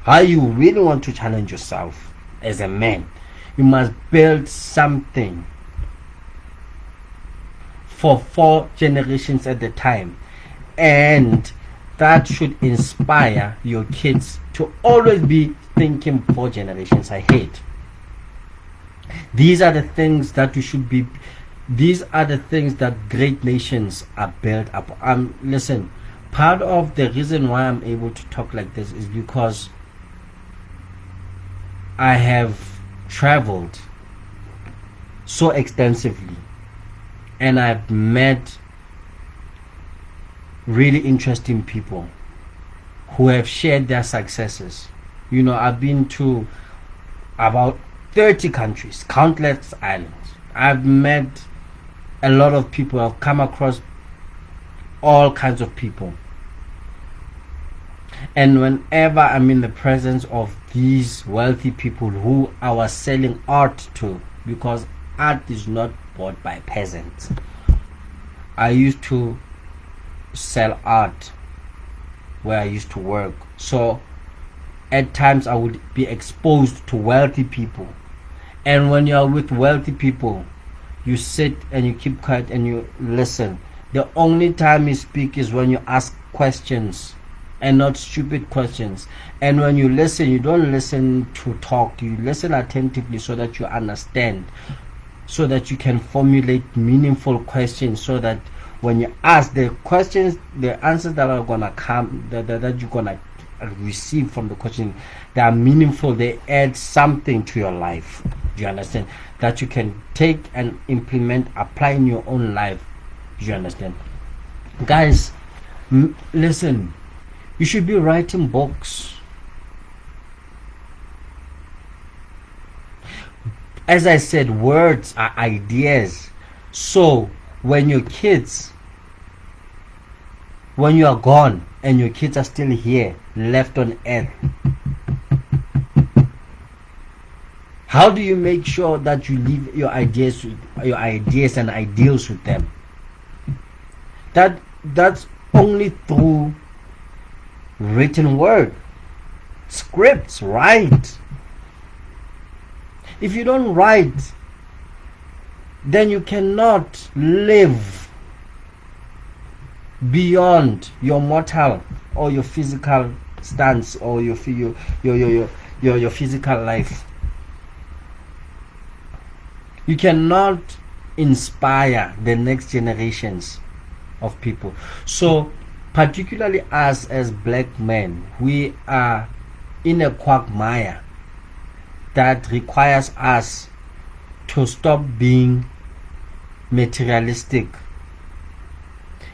how you really want to challenge yourself as a man, you must build something for 4 generations at a time. And that should inspire your kids to always be thinking 4 generations ahead. These are the things that you should be. These are the things that great nations are built up. Listen, part of the reason why I'm able to talk like this is because I have traveled so extensively and I've met really interesting people who have shared their successes. You know, I've been to about 30 countries, countless islands. I've met a lot of people. I've come across all kinds of people. And whenever I'm in the presence of these wealthy people who I was selling art to, because art is not bought by peasants, I used to sell art where I used to work. So at times I would be exposed to wealthy people. And when you are with wealthy people, you sit and you keep quiet and you listen. The only time you speak is when you ask questions and not stupid questions. And when you listen, you don't listen to talk. You listen attentively so that you understand, so that you can formulate meaningful questions, so that when you ask the questions, the answers that are gonna come, that you're gonna receive from the question, they are meaningful. They add something to your life. Do you understand? That you can take and implement, apply in your own life. Do you understand? Guys, listen, you should be writing books. As I said, words are ideas. So when your kids, when you are gone and your kids are still here, left on earth, how do you make sure that you leave your ideas and ideals with them? That's only through written word, scripts. Write. If you don't write, then you cannot live beyond your mortal or your physical stance or your physical life. You cannot inspire the next generations of people. So particularly us as black men, we are in a quagmire that requires us to stop being materialistic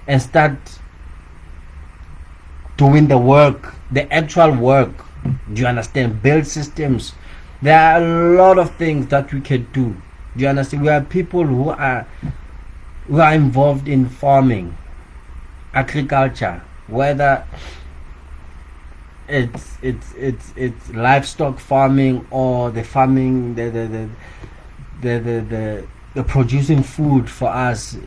and start doing the work, the actual work. Do you understand? Build systems. There are a lot of things that we can do. Do you understand? We are people who are involved in farming, agriculture, whether it's livestock farming or the farming, the producing food for us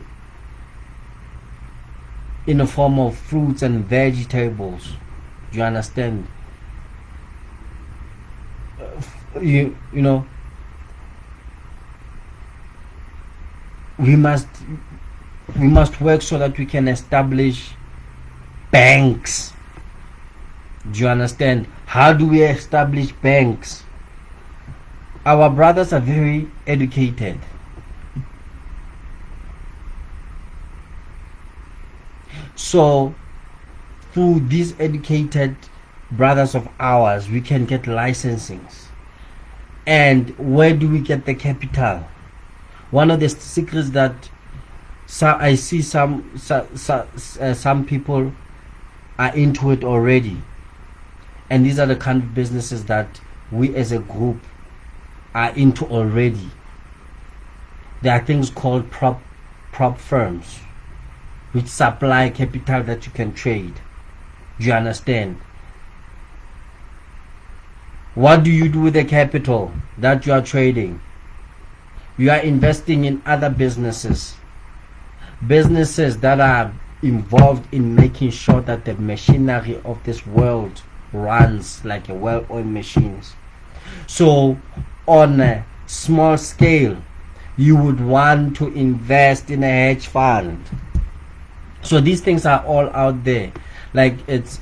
in the form of fruits and vegetables. Do you understand? You know, we must work so that we can establish banks. Do you understand? How do we establish banks? Our brothers are very educated. So through these educated brothers of ours, we can get licensings. And where do we get the capital? One of the secrets that I see some people are into it already, and these are the kind of businesses that we as a group are into already. There are things called prop firms, which supply capital that you can trade. Do you understand? What do you do with the capital that you are trading? You are investing in other businesses that are involved in making sure that the machinery of this world runs like a well-oiled machines. So on a small scale, you would want to invest in a hedge fund. So these things are all out there. Like it's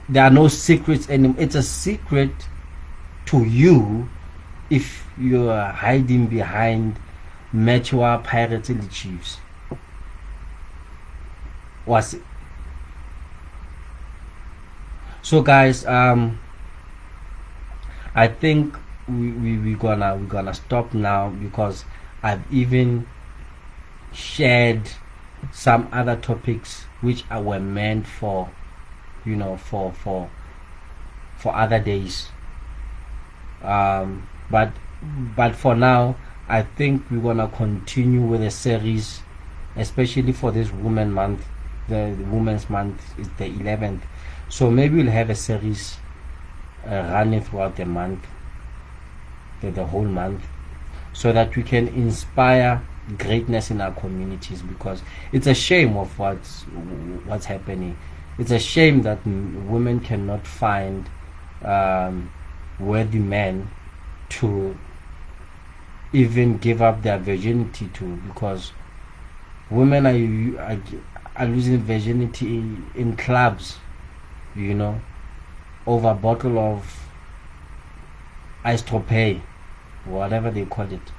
there are no secrets anymore. It's a secret to you if you are hiding behind Mature Pirates and the Chiefs. Was it? So guys, I think we're gonna stop now, because I've even shared some other topics which were meant for, for other days. But for now, I think we're gonna continue with the series, especially for this Women Month. The Women's Month is the 11th, so maybe we'll have a series running throughout the month, the whole month, so that we can inspire greatness in our communities. Because it's a shame of what's happening. It's a shame that women cannot find worthy men to even give up their virginity to, because women are losing virginity in clubs, over a bottle of istropay, whatever they call it.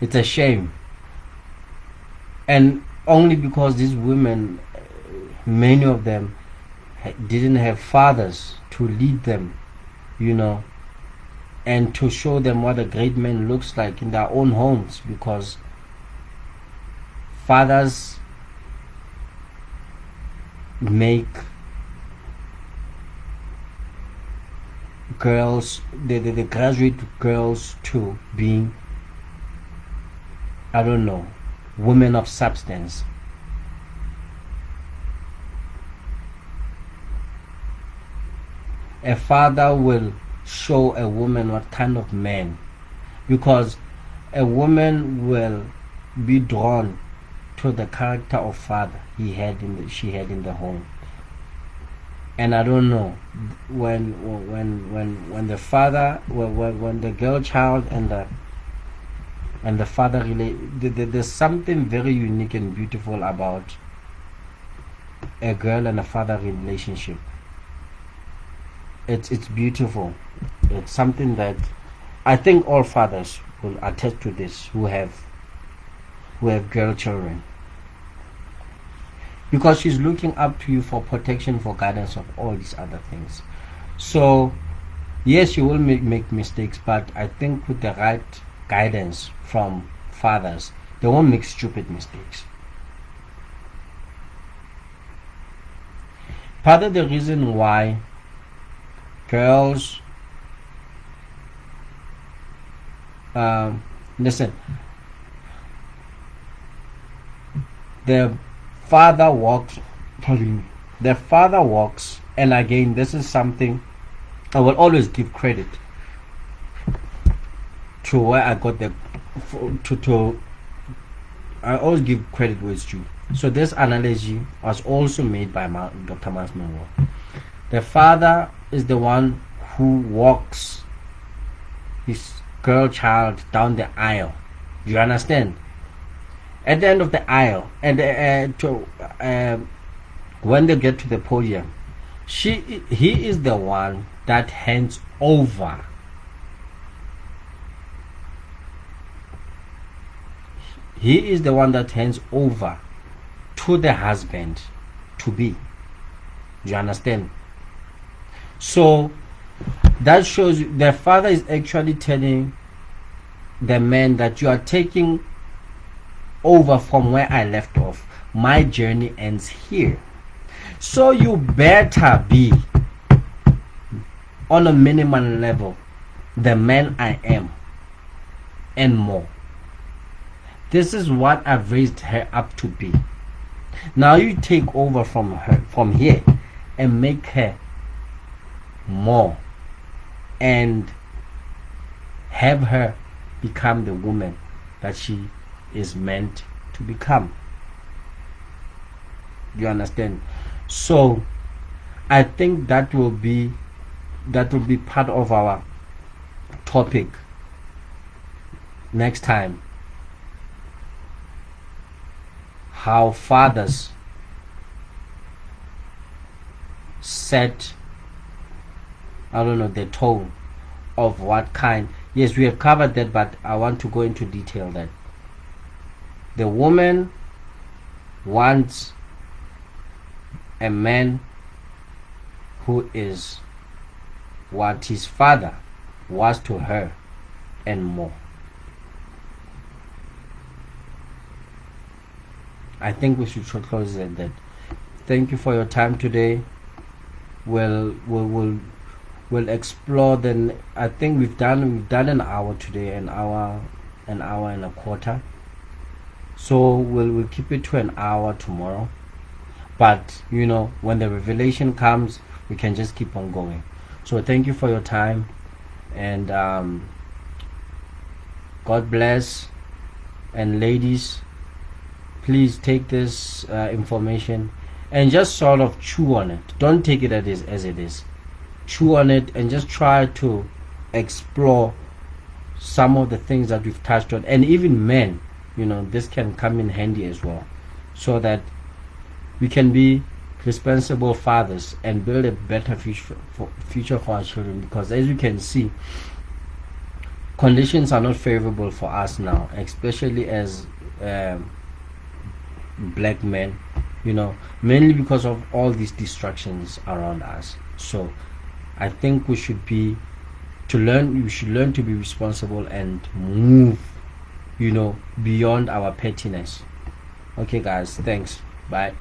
It's a shame, and only because these women, many of them didn't have fathers to lead them, and to show them what a great man looks like in their own homes, because fathers make girls, they graduate girls to being, I don't know, women of substance. A father will show a woman what kind of man, because a woman will be drawn to the character of father she had in the home. And I don't know, when the father, when the girl child and the father there's something very unique and beautiful about a girl and a father relationship. It's beautiful. It's something that I think all fathers will attest to this, who have girl children, because she's looking up to you for protection, for guidance, of all these other things. So yes, you will make mistakes, but I think with the right guidance from fathers, they won't make stupid mistakes. Part of the reason why girls, listen, the father walks, and again, this is something I will always give credit to where I got I always give credit where it's due. So this analogy was also made by Dr. Miles Monroe. The father is the one who walks his girl child down the aisle. You understand? At the end of the aisle, and when they get to the podium, he is the one that hands over. He is the one that hands over to the husband to be. You understand? So That shows you the father is actually telling the man that you are taking over from where I left off. My journey ends here. So you better be on a minimum level the man I am and more. This is what I've raised her up to be. Now you take over from her from here and make her more and have her become the woman that she is meant to become. You understand? So I think that will be part of our topic next time. How fathers set, I don't know, the tone of what kind. Yes, we have covered that, but I want to go into detail that the woman wants a man who is what his father was to her and more. I think we should close it at that. Thank you for your time today. We'll explore then. I think we've done an hour today, an hour and a quarter. So we'll keep it to an hour tomorrow. But you know, when the revelation comes, we can just keep on going. So thank you for your time, and God bless. And ladies, please take this information and just sort of chew on it. Don't take it as it is. Chew on it and just try to explore some of the things that we've touched on. And even men, you know, this can come in handy as well, so that we can be responsible fathers and build a better future for our children. Because as you can see, conditions are not favorable for us now, especially as black men, you know, mainly because of all these distractions around us. So I think we should learn to be responsible and move, you know, beyond our pettiness. Okay guys, thanks, bye.